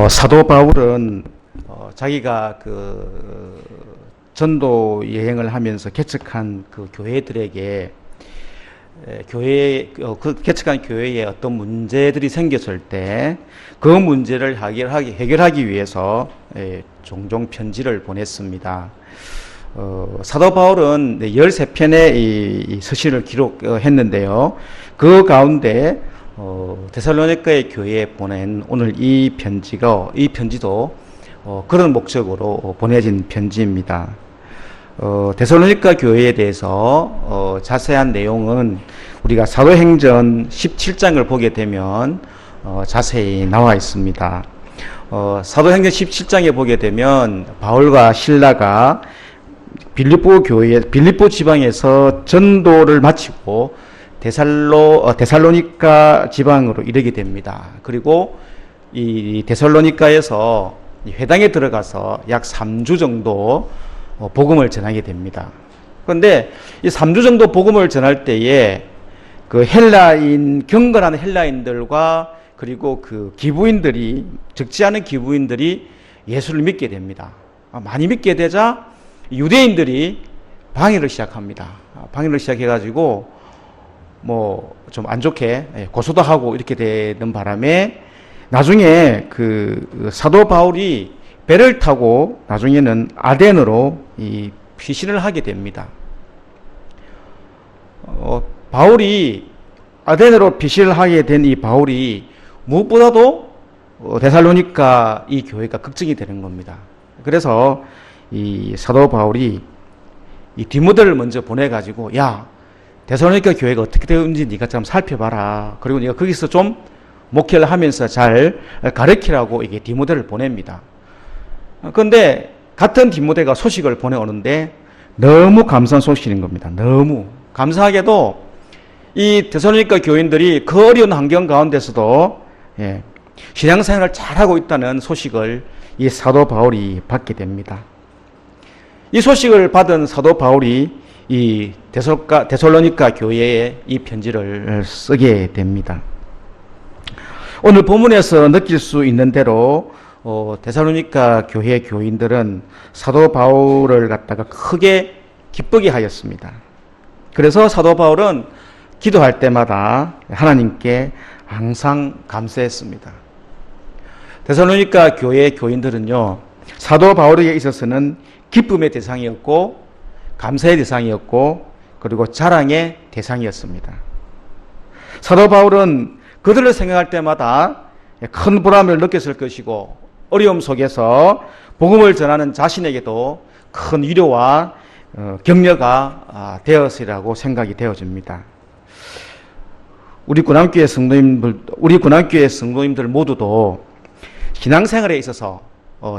사도 바울은 자기가 그 전도 여행을 하면서 개척한 그 교회들에게 개척한 교회에 어떤 문제들이 생겼을 때 그 문제를 해결하기 위해서 종종 편지를 보냈습니다. 사도 바울은 13편의 이 서신을 기록했는데요. 그 가운데 데살로니가의 교회에 보낸 오늘 이 편지도 그런 목적으로 보내진 편지입니다. 데살로니가 교회에 대해서 자세한 내용은 우리가 사도행전 17장을 보게 되면 자세히 나와 있습니다. 사도행전 17장에 보게 되면 바울과 실라가 빌립보 지방에서 전도를 마치고 데살로니가 지방으로 이르게 됩니다. 그리고 이 데살로니가에서 회당에 들어가서 약 3주 정도 복음을 전하게 됩니다. 그런데 이 3주 정도 복음을 전할 때에 그 경건한 헬라인들과 그리고 그 적지 않은 기부인들이 예수를 믿게 됩니다. 많이 믿게 되자 유대인들이 방해를 시작합니다. 방해를 시작해가지고 좀 안 좋게 고소도 하고 이렇게 되는 바람에 나중에 그 사도 바울이 배를 타고 나중에는 아덴으로 피신을 하게 됩니다. 바울이 아덴으로 피신을 하게 된 이 바울이 무엇보다도 데살로니가 이 교회가 걱정이 되는 겁니다. 그래서 이 사도 바울이 이 디모데를 먼저 보내가지고 데살로니가 교회가 어떻게 되는지 네가 좀 살펴봐라. 그리고 네가 거기서 좀 목회를 하면서 잘 가르치라고 이게 디모데를 보냅니다. 그런데 같은 디모데가 소식을 보내오는데 너무 감사한 소식인 겁니다. 너무 감사하게도 이 데살로니가 교인들이 그 어려운 환경 가운데서도 신앙생활을 잘하고 있다는 소식을 이 사도 바울이 받게 됩니다. 이 소식을 받은 사도 바울이 이 데살로니가 교회에 이 편지를 쓰게 됩니다. 오늘 본문에서 느낄 수 있는 대로 데살로니가 교회 교인들은 사도 바울을 갖다가 크게 기쁘게 하였습니다. 그래서 사도 바울은 기도할 때마다 하나님께 항상 감사했습니다. 데살로니가 교회 교인들은요, 사도 바울에게 있어서는 기쁨의 대상이었고 감사의 대상이었고 그리고 자랑의 대상이었습니다. 사도 바울은 그들을 생각할 때마다 큰 보람을 느꼈을 것이고 어려움 속에서 복음을 전하는 자신에게도 큰 위로와 격려가 되었으리라고 생각이 되어집니다. 우리 군안교회 성도님들 모두도 신앙생활에 있어서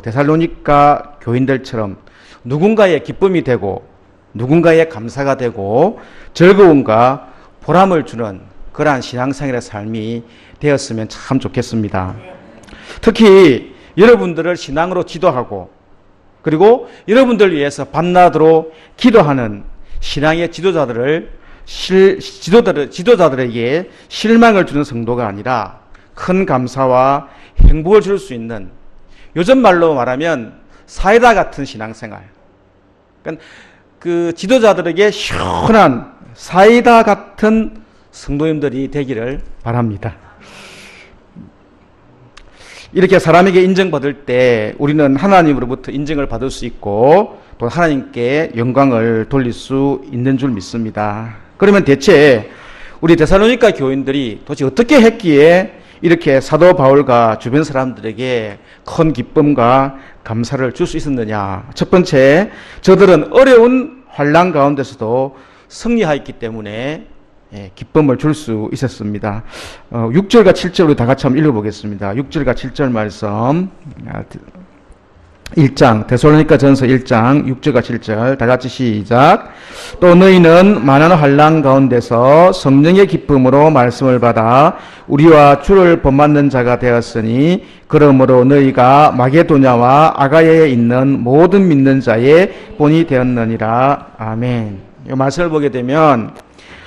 데살로니가 교인들처럼 누군가의 기쁨이 되고 누군가의 감사가 되고 즐거움과 보람을 주는 그러한 신앙생활의 삶이 되었으면 참 좋겠습니다. 특히 여러분들을 신앙으로 지도하고 그리고 여러분들을 위해서 밤낮으로 기도하는 신앙의 지도자들에게 실망을 주는 성도가 아니라 큰 감사와 행복을 줄 수 있는, 요즘 말로 말하면 사이다 같은 신앙생활, 그러니까 그 지도자들에게 시원한 사이다 같은 성도님들이 되기를 바랍니다. 이렇게 사람에게 인정받을 때 우리는 하나님으로부터 인정을 받을 수 있고 또 하나님께 영광을 돌릴 수 있는 줄 믿습니다. 그러면 대체 우리 데살로니가 교인들이 도대체 어떻게 했기에 이렇게 사도 바울과 주변 사람들에게 큰 기쁨과 감사를 줄 수 있었느냐? 첫 번째, 저들은 어려운 환난 가운데서도 승리하였기 때문에 기쁨을 줄 수 있었습니다. 6절과 7절 우리 다 같이 한번 읽어보겠습니다. 6절과 7절 말씀 1장 데살로니가 전서 1장 6절과 7절 다 같이 시작. 또 너희는 많은 환난 가운데서 성령의 기쁨으로 말씀을 받아 우리와 주를 본받는 자가 되었으니 그러므로 너희가 마게도냐와 아가야에 있는 모든 믿는 자의 본이 되었느니라. 아멘. 이 말씀을 보게 되면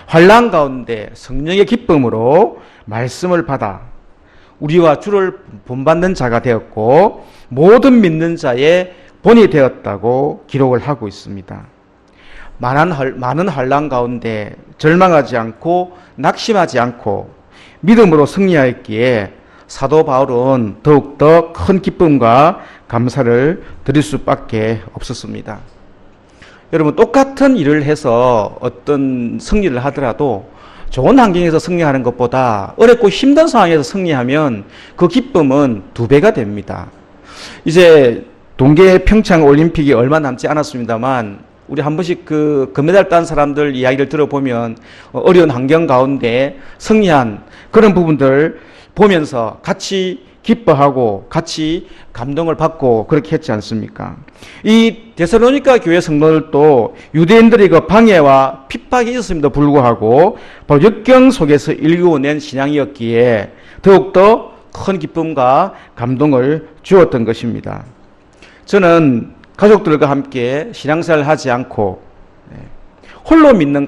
환난 가운데 성령의 기쁨으로 말씀을 받아 우리와 주를 본받는 자가 되었고 모든 믿는 자의 본이 되었다고 기록을 하고 있습니다. 많은 환난 가운데 절망하지 않고 낙심하지 않고 믿음으로 승리하였기에 사도 바울은 더욱더 큰 기쁨과 감사를 드릴 수밖에 없었습니다. 여러분, 똑같은 일을 해서 어떤 승리를 하더라도 좋은 환경에서 승리하는 것보다 어렵고 힘든 상황에서 승리하면 그 기쁨은 2배가 됩니다. 이제 동계 평창 올림픽이 얼마 남지 않았습니다만 우리 한 번씩 그 금메달 딴 사람들 이야기를 들어보면 어려운 환경 가운데 승리한 그런 부분들 보면서 같이 기뻐하고 같이 감동을 받고 그렇게 했지 않습니까? 이 데살로니가 교회 성도들도 유대인들의 그 방해와 핍박이 있었음에도 불구하고 바로 역경 속에서 일구어낸 신앙이었기에 더욱더 큰 기쁨과 감동을 주었던 것입니다. 저는 가족들과 함께 신앙생활을 하지 않고 홀로 믿는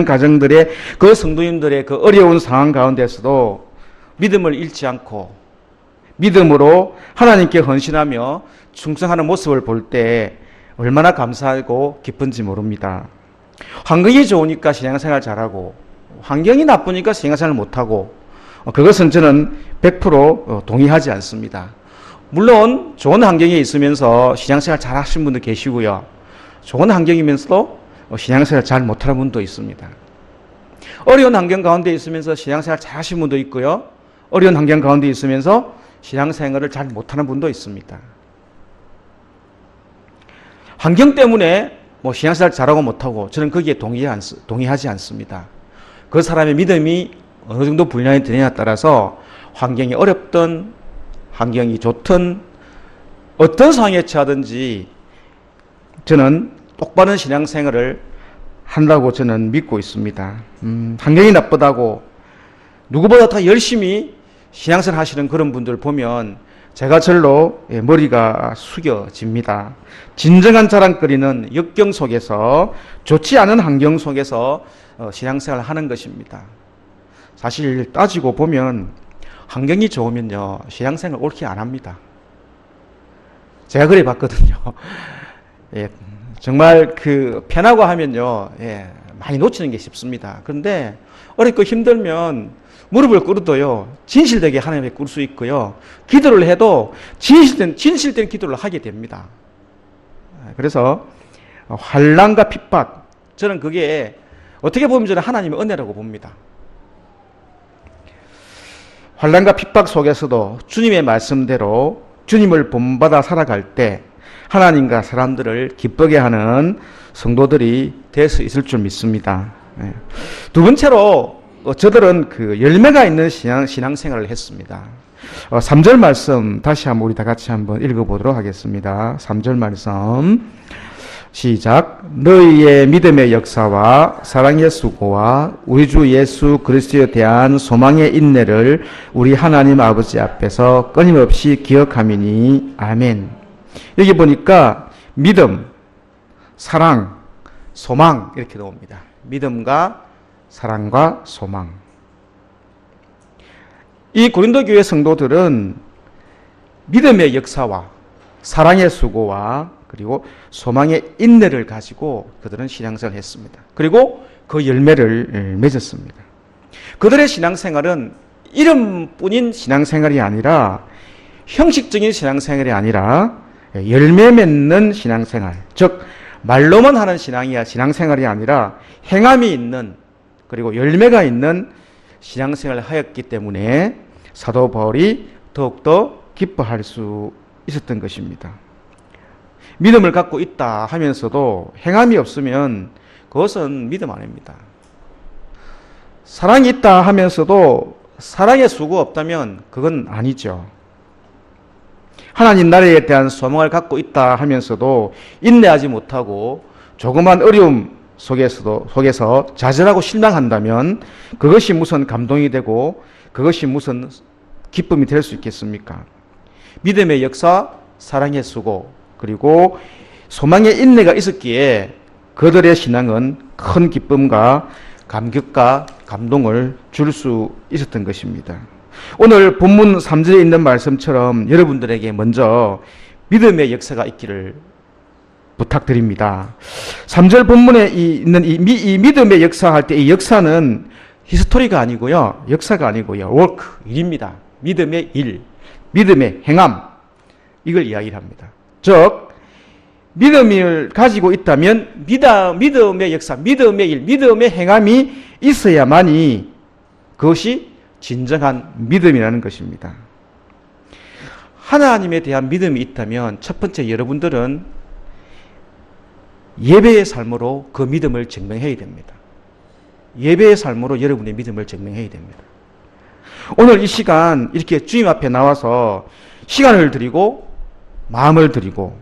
가정들의 그 성도님들의 그 어려운 상황 가운데서도 믿음을 잃지 않고 믿음으로 하나님께 헌신하며 충성하는 모습을 볼 때 얼마나 감사하고 기쁜지 모릅니다. 환경이 좋으니까 신앙생활 잘하고 환경이 나쁘니까 신앙생활 못하고 그것은 저는 100% 동의하지 않습니다. 물론 좋은 환경에 있으면서 신앙생활 잘 하시는 분도 계시고요. 좋은 환경이면서도 신앙생활 잘 못하는 분도 있습니다. 어려운 환경 가운데 있으면서 신앙생활 잘 하시는 분도 있고요. 어려운 환경 가운데 있으면서 신앙생활을 잘 못하는 분도 있습니다. 환경 때문에 신앙생활 잘하고 못하고 저는 거기에 동의하지 않습니다. 그 사람의 믿음이 어느 정도 분량이 되느냐에 따라서 환경이 어렵든 환경이 좋든 어떤 상황에 처하든지 저는 똑바른 신앙생활을 한다고 저는 믿고 있습니다. 환경이 나쁘다고 누구보다 더 열심히 신앙생활 하시는 그런 분들 보면 제가 절로 머리가 숙여집니다. 진정한 자랑거리는 역경 속에서 좋지 않은 환경 속에서 신앙생활을 하는 것입니다. 사실 따지고 보면 환경이 좋으면요 신앙생활 옳게 안 합니다. 제가 그래 봤거든요. 정말 그 편하고 하면요 많이 놓치는 게 쉽습니다. 그런데 어렵고 힘들면 무릎을 꿇어도요 진실되게 하나님께 꿇을 수 있고요 기도를 해도 진실된 기도를 하게 됩니다. 그래서 환난과 핍박 저는 그게 어떻게 보면 저는 하나님의 은혜라고 봅니다. 환난과 핍박 속에서도 주님의 말씀대로 주님을 본받아 살아갈 때 하나님과 사람들을 기쁘게 하는 성도들이 될 수 있을 줄 믿습니다. 두 번째로 저들은 그 열매가 있는 신앙생활을 했습니다. 3절 말씀 다시 한번 우리 다 같이 한번 읽어보도록 하겠습니다. 3절 말씀 시작. 너희의 믿음의 역사와 사랑의 수고와 우리 주 예수 그리스도에 대한 소망의 인내를 우리 하나님 아버지 앞에서 끊임없이 기억함이니 아멘. 여기 보니까 믿음, 사랑, 소망 이렇게 나옵니다. 믿음과 사랑과 소망. 이 고린도 교회 성도들은 믿음의 역사와 사랑의 수고와 그리고 소망의 인내를 가지고 그들은 신앙생활을 했습니다. 그리고 그 열매를 맺었습니다. 그들의 신앙생활은 이름뿐인 신앙생활이 아니라 형식적인 신앙생활이 아니라 열매 맺는 신앙생활, 즉 말로만 하는 신앙생활이 아니라 행함이 있는 그리고 열매가 있는 신앙생활을 하였기 때문에 사도 바울이 더욱더 기뻐할 수 있었던 것입니다. 믿음을 갖고 있다 하면서도 행함이 없으면 그것은 믿음 아닙니다. 사랑이 있다 하면서도 사랑의 수고가 없다면 그건 아니죠. 하나님 나라에 대한 소망을 갖고 있다 하면서도 인내하지 못하고 조그만 어려움 속에서 좌절하고 실망한다면 그것이 무슨 감동이 되고 그것이 무슨 기쁨이 될 수 있겠습니까? 믿음의 역사, 사랑의 수고, 그리고 소망의 인내가 있었기에 그들의 신앙은 큰 기쁨과 감격과 감동을 줄 수 있었던 것입니다. 오늘 본문 3절에 있는 말씀처럼 여러분들에게 먼저 믿음의 역사가 있기를 부탁드립니다. 3절 본문에 있는 이 믿음의 역사 할 때 이 역사는 히스토리가 아니고요. 역사가 아니고요. 워크, 일입니다. 믿음의 일, 믿음의 행함. 이걸 이야기를 합니다. 즉, 믿음을 가지고 있다면 믿음의 역사, 믿음의 일, 믿음의 행함이 있어야만이 그것이 진정한 믿음이라는 것입니다. 하나님에 대한 믿음이 있다면 첫 번째 여러분들은 예배의 삶으로 그 믿음을 증명해야 됩니다. 예배의 삶으로 여러분의 믿음을 증명해야 됩니다. 오늘 이 시간 이렇게 주님 앞에 나와서 시간을 드리고 마음을 드리고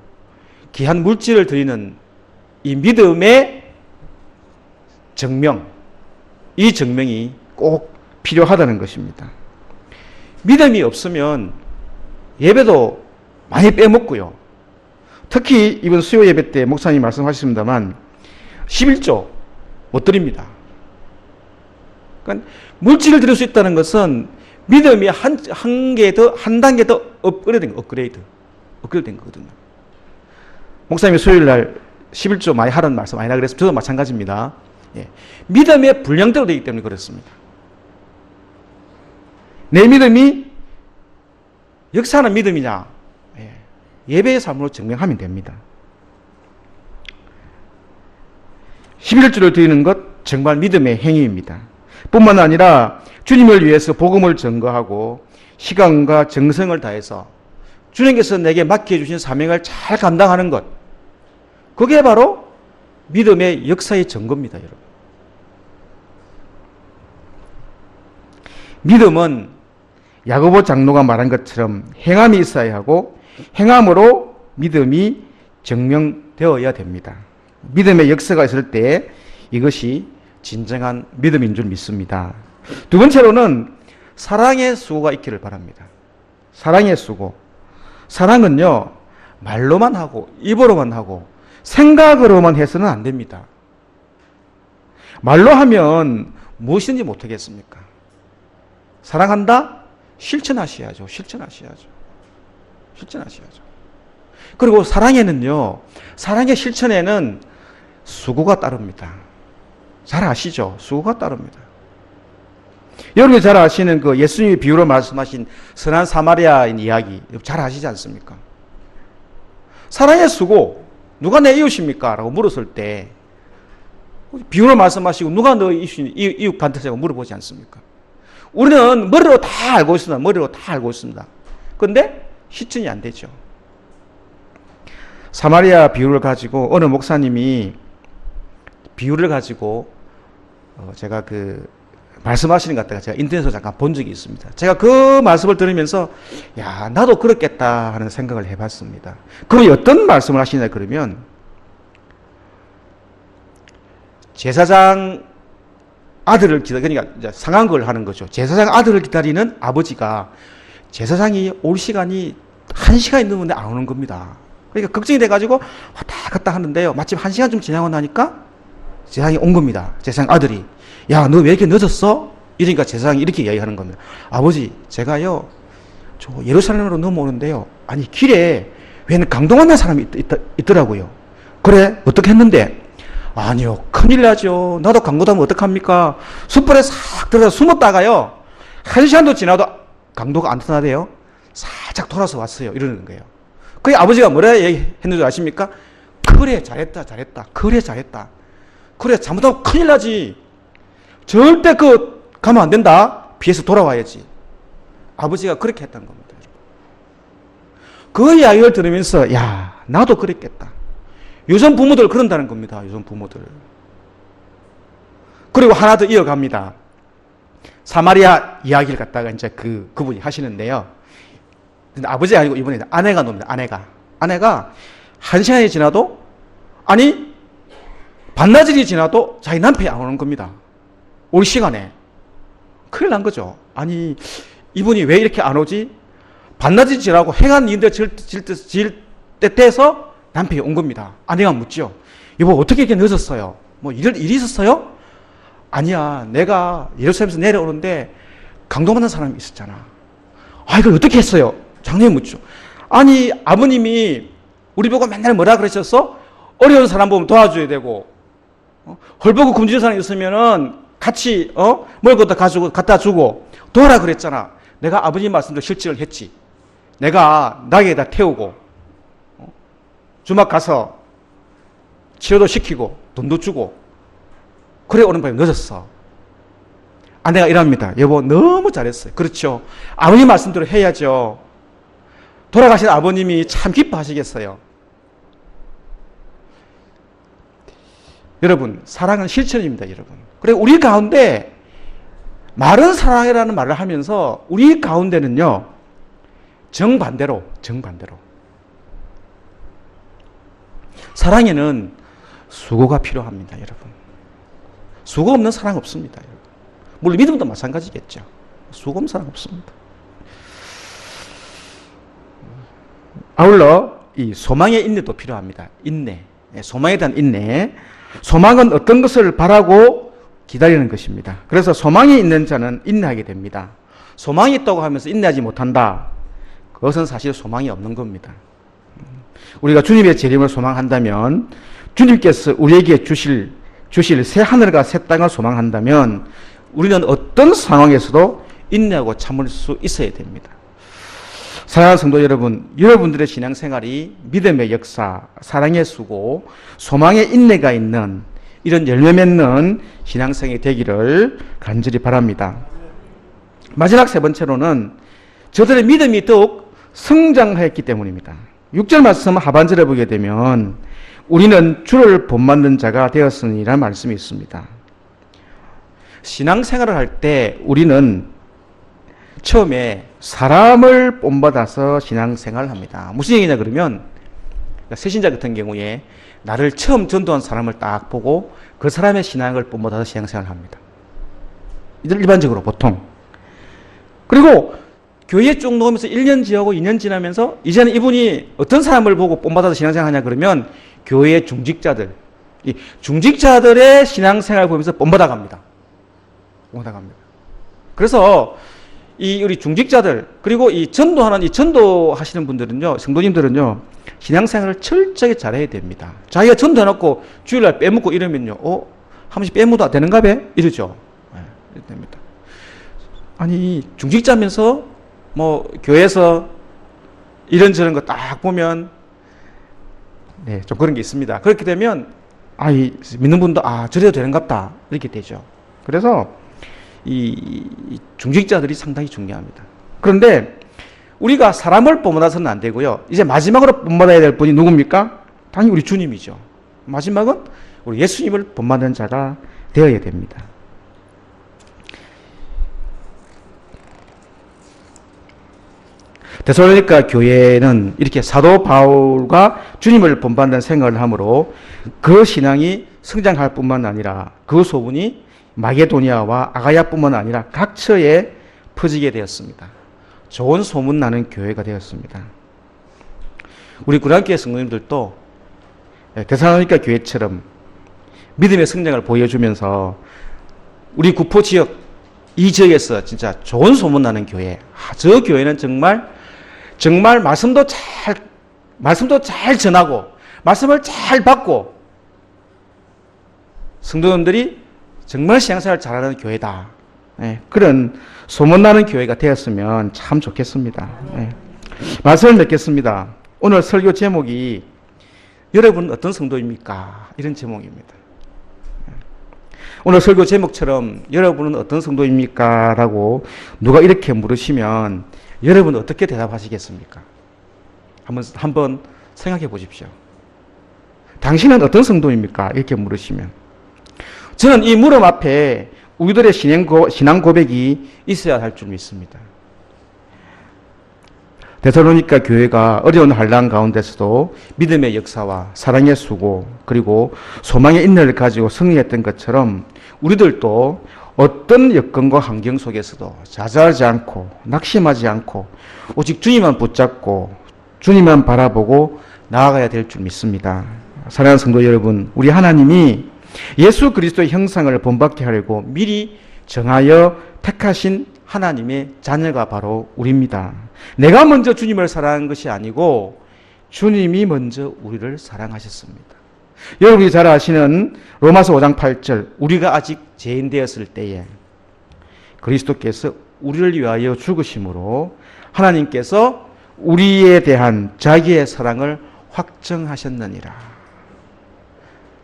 귀한 물질을 드리는 이 믿음의 증명, 이 증명이 꼭 필요하다는 것입니다. 믿음이 없으면 예배도 많이 빼먹고요. 특히 이번 수요 예배 때 목사님 말씀하셨습니다만 11조 못 드립니다. 그러니까 물질을 드릴 수 있다는 것은 믿음이 한 단계 더 업그레이드된 거거든요. 목사님이 수요일 날 11조 많이 하라는 말씀 많이 그래서 저도 마찬가지입니다. 예. 믿음의 분량대로 되기 때문에 그렇습니다. 내 믿음이 역사하는 믿음이냐? 예. 예배의 삶으로 증명하면 됩니다. 11조를 드리는 것 정말 믿음의 행위입니다. 뿐만 아니라 주님을 위해서 복음을 전거하고 시간과 정성을 다해서 주님께서 내게 맡겨주신 사명을 잘 감당하는 것, 그게 바로 믿음의 역사의 증거입니다, 여러분. 믿음은 야고보 장로가 말한 것처럼 행함이 있어야 하고 행함으로 믿음이 증명되어야 됩니다. 믿음의 역사가 있을 때 이것이 진정한 믿음인 줄 믿습니다. 두 번째로는 사랑의 수고가 있기를 바랍니다. 사랑의 수고. 사랑은요, 말로만 하고 입으로만 하고 생각으로만 해서는 안 됩니다. 말로 하면 무엇인지 못하겠습니까? 사랑한다? 실천하셔야죠. 그리고 사랑에는요, 사랑의 실천에는 수고가 따릅니다. 잘 아시죠? 수고가 따릅니다. 여러분이 잘 아시는 그 예수님이 비유로 말씀하신 선한 사마리아인 이야기 잘 아시지 않습니까? 사랑의 수고, 누가 내 이웃입니까? 라고 물었을 때 비유로 말씀하시고 누가 너 이웃 간택자고 물어보지 않습니까? 우리는 머리로 다 알고 있습니다. 그런데 실천이 안 되죠. 사마리아 비유를 가지고 어느 목사님이 비유를 가지고 제가 말씀하시는 것 같다가 제가 인터넷에서 잠깐 본 적이 있습니다. 제가 그 말씀을 들으면서 야, 나도 그렇겠다 하는 생각을 해봤습니다. 그럼 어떤 말씀을 하시냐 그러면 제사장 아들을 그러니까 상한걸 하는 거죠. 제사장 아들을 기다리는 아버지가 제사장이 올 시간이 1시간이 넘는데 안 오는 겁니다. 그러니까 걱정이 돼가지고 왔다 갔다 하는데요. 마침 1시간 좀 지나고 나니까 제사장이 온 겁니다. 제사장 아들이. 야, 너 왜 이렇게 늦었어? 이러니까 제사장이 이렇게 이야기하는 겁니다. 아버지, 제가요, 저 예루살렘으로 넘어오는데요. 아니, 길에 웬 강동원한 사람이 있더라고요. 그래, 어떻게 했는데? 아니요, 큰일 나죠. 나도 강도하면 어떡합니까? 숯불에 싹 들어가서 숨었다가요. 1시간도 지나도 강도가 안 나타나대요. 살짝 돌아서 왔어요. 이러는 거예요. 그 아버지가 뭐라 했는지 아십니까? 그래, 잘했다. 그래, 잘못하면 큰일 나지. 절대 가면 안 된다. 피해서 돌아와야지. 아버지가 그렇게 했다는 겁니다. 그 이야기를 들으면서 야, 나도 그랬겠다. 요즘 부모들 그런다는 겁니다. 요즘 부모들. 그리고 하나 더 이어갑니다. 사마리아 이야기를 갖다가 이제 그분이 하시는데요. 근데 아버지가 아니고 이번에 아내가 놉니다. 아내가 1시간이 지나도 아니 반나절이 지나도 자기 남편이 안 오는 겁니다. 올 시간에. 큰일 난 거죠. 아니 이분이 왜 이렇게 안 오지? 반나절이 지나고 해가 질 때 돼서 남편이 온 겁니다. 아내가 묻죠. 여보 어떻게 이렇게 늦었어요? 뭐 일이 있었어요? 아니야, 내가 예루살렘에서 내려오는데 감동받는 사람이 있었잖아. 아, 이걸 어떻게 했어요? 장로님 묻죠. 아니, 아버님이 우리 보고 맨날 뭐라 그러셨어? 어려운 사람 보면 도와줘야 되고, 헐벗고 굶주린 사람이 있으면은 같이, 먹을 것도 가지고, 갖다 주고, 도와라 그랬잖아. 내가 아버님 말씀도 실천을 했지. 내가 낙에다 태우고, 주막 가서 치료도 시키고, 돈도 주고, 그래 오는 밤에 늦었어. 아내가 이럽니다. 여보, 너무 잘했어요. 그렇죠. 아버님 말씀대로 해야죠. 돌아가신 아버님이 참 기뻐하시겠어요. 여러분, 사랑은 실천입니다, 여러분. 그래, 우리 가운데 말은 사랑이라는 말을 하면서 우리 가운데는요, 정반대로. 사랑에는 수고가 필요합니다, 여러분. 수고 없는 사랑 없습니다, 여러분. 물론 믿음도 마찬가지겠죠. 수고 없는 사랑 없습니다. 아울러 이 소망의 인내도 필요합니다. 인내. 소망에 대한 인내. 소망은 어떤 것을 바라고 기다리는 것입니다. 그래서 소망이 있는 자는 인내하게 됩니다. 소망이 있다고 하면서 인내하지 못한다. 그것은 사실 소망이 없는 겁니다. 우리가 주님의 재림을 소망한다면, 주님께서 우리에게 주실 새 하늘과 새 땅을 소망한다면 우리는 어떤 상황에서도 인내하고 참을 수 있어야 됩니다. 사랑하는 성도 여러분, 여러분들의 신앙생활이 믿음의 역사, 사랑의 수고, 소망의 인내가 있는 이런 열매 맺는 신앙생활이 되기를 간절히 바랍니다. 마지막 세 번째로는 저들의 믿음이 더욱 성장하였기 때문입니다. 6절 말씀 하반절에 보게 되면 우리는 주를 본받는 자가 되었으니라는 말씀이 있습니다. 신앙생활을 할 때 우리는 처음에 사람을 본받아서 신앙생활을 합니다. 무슨 얘기냐 그러면, 새신자 같은 경우에 나를 처음 전도한 사람을 딱 보고 그 사람의 신앙을 본받아서 신앙생활을 합니다. 일반적으로 보통. 그리고 교회에 쭉 놓으면서 1년 지나고 2년 지나면서 이제는 이분이 어떤 사람을 보고 본받아서 신앙생활 하냐 그러면 교회의 중직자들, 이 중직자들의 신앙생활을 보면서 본받아 갑니다. 그래서 이 우리 중직자들, 그리고 이 전도하시는 분들은요, 성도님들은요, 신앙생활을 철저하게 잘해야 됩니다. 자기가 전도해놓고 주일날 빼먹고 이러면요, 한 번씩 빼먹어도 되는가 봐? 이러죠. 이렇게 됩니다. 아니, 중직자면서 교회에서 이런저런 거 딱 보면, 좀 그런 게 있습니다. 그렇게 되면, 믿는 분도, 저래도 되는갑다. 이렇게 되죠. 그래서, 이 중직자들이 상당히 중요합니다. 그런데 우리가 사람을 본받아서는 안 되고요. 이제 마지막으로 본받아야 될 분이 누굽니까? 당연히 우리 주님이죠. 마지막은 우리 예수님을 본받는 자가 되어야 됩니다. 데살로니가 교회는 이렇게 사도 바울과 주님을 본받는 생활을 하므로 그 신앙이 성장할 뿐만 아니라 그 소문이 마게도니아와 아가야뿐만 아니라 각처에 퍼지게 되었습니다. 좋은 소문나는 교회가 되었습니다. 우리 구량교회 성도님들도 데살로니가 교회처럼 믿음의 성장을 보여주면서 우리 구포 지역, 이 지역에서 진짜 좋은 소문나는 교회, 저 교회는 정말 말씀도 잘 전하고 말씀을 잘 받고 성도님들이 정말 신앙생활 잘하는 교회다. 그런 소문나는 교회가 되었으면 참 좋겠습니다. 말씀을 맺겠습니다. 오늘 설교 제목이 여러분은 어떤 성도입니까? 이런 제목입니다. 오늘 설교 제목처럼 여러분은 어떤 성도입니까? 라고 누가 이렇게 물으시면 여러분은 어떻게 대답하시겠습니까? 한번 생각해 보십시오. 당신은 어떤 성도입니까? 이렇게 물으시면 저는 이 물음 앞에 우리들의 신앙 고백이 있어야 할 줄 믿습니다. 데살로니가 교회가 어려운 환난 가운데서도 믿음의 역사와 사랑의 수고 그리고 소망의 인내를 가지고 승리했던 것처럼 우리들도 어떤 여건과 환경 속에서도 좌절하지 않고 낙심하지 않고 오직 주님만 붙잡고 주님만 바라보고 나아가야 될 줄 믿습니다. 사랑하는 성도 여러분, 우리 하나님이 예수 그리스도의 형상을 본받게 하려고 미리 정하여 택하신 하나님의 자녀가 바로 우리입니다. 내가 먼저 주님을 사랑한 것이 아니고 주님이 먼저 우리를 사랑하셨습니다. 여러분이 잘 아시는 로마서 5장 8절, 우리가 아직 죄인 되었을 때에 그리스도께서 우리를 위하여 죽으심으로 하나님께서 우리에 대한 자기의 사랑을 확정하셨느니라.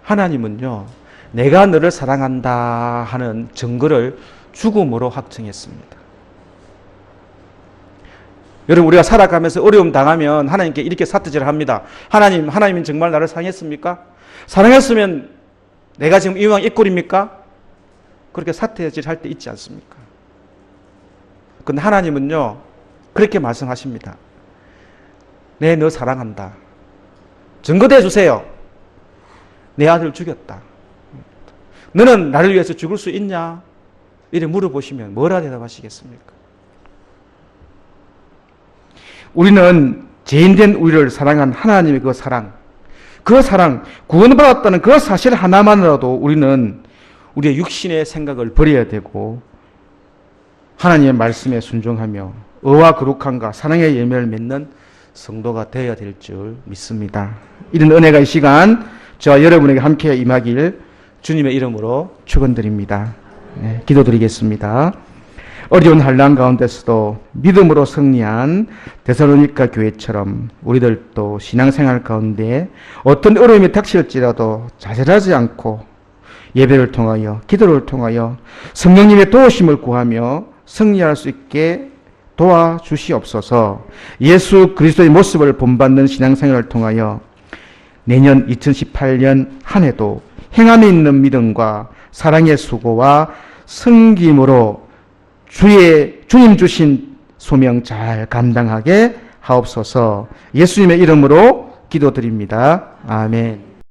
하나님은요, 내가 너를 사랑한다 하는 증거를 죽음으로 확정했습니다. 여러분, 우리가 살아가면서 어려움 당하면 하나님께 이렇게 사투질을 합니다. 하나님은 정말 나를 사랑했습니까? 사랑했으면 내가 지금 이 상황 이 꼴입니까? 그렇게 사투질 할 때 있지 않습니까? 근데 하나님은요, 그렇게 말씀하십니다. 네, 너 사랑한다. 증거 대주세요. 내 아들을 죽였다. 너는 나를 위해서 죽을 수 있냐? 이렇게 물어보시면 뭐라 대답하시겠습니까? 우리는 죄인된 우리를 사랑한 하나님의 그 사랑, 구원받았다는 그 사실 하나만으로도 우리는 우리의 육신의 생각을 버려야 되고 하나님의 말씀에 순종하며 의와 거룩함과 사랑의 열매를 맺는 성도가 되어야 될 줄 믿습니다. 이런 은혜가 이 시간 저와 여러분에게 함께 임하길 주님의 이름으로 축원드립니다. 네, 기도드리겠습니다. 어려운 환난 가운데서도 믿음으로 승리한 데살로니가 교회처럼 우리들도 신앙생활 가운데 어떤 어려움이 닥칠지라도 좌절하지 않고 예배를 통하여 기도를 통하여 성령님의 도우심을 구하며 승리할 수 있게 도와주시옵소서. 예수 그리스도의 모습을 본받는 신앙생활을 통하여 내년 2018년 한 해도 행함에 있는 믿음과 사랑의 수고와 섬김으로 주님 주신 소명 잘 감당하게 하옵소서. 예수님의 이름으로 기도드립니다. 아멘.